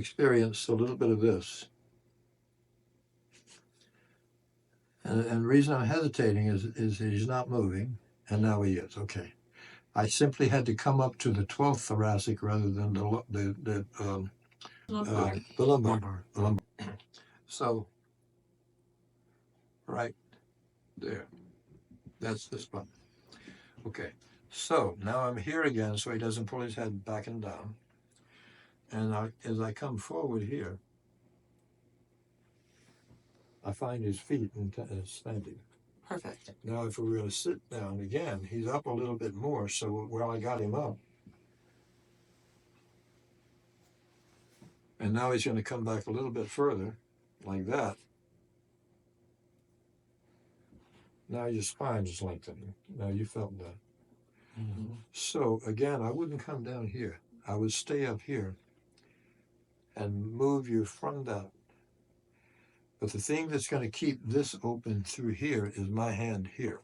experienced a little bit of this. And the reason I'm hesitating is he's not moving, and now he is. Okay. I simply had to come up to the 12th thoracic rather than the lumbar. So, right there. That's this button. Okay. So now I'm here again, so he doesn't pull his head back and down. And as I come forward here, I find his feet standing. Perfect. Now, if we were going to sit down again, he's up a little bit more. So where I got him up, and now he's going to come back a little bit further, like that. Now your spine is lengthening. Now you felt that. Mm-hmm. So again, I wouldn't come down here. I would stay up here and move you from that. But the thing that's going to keep this open through here is my hand here.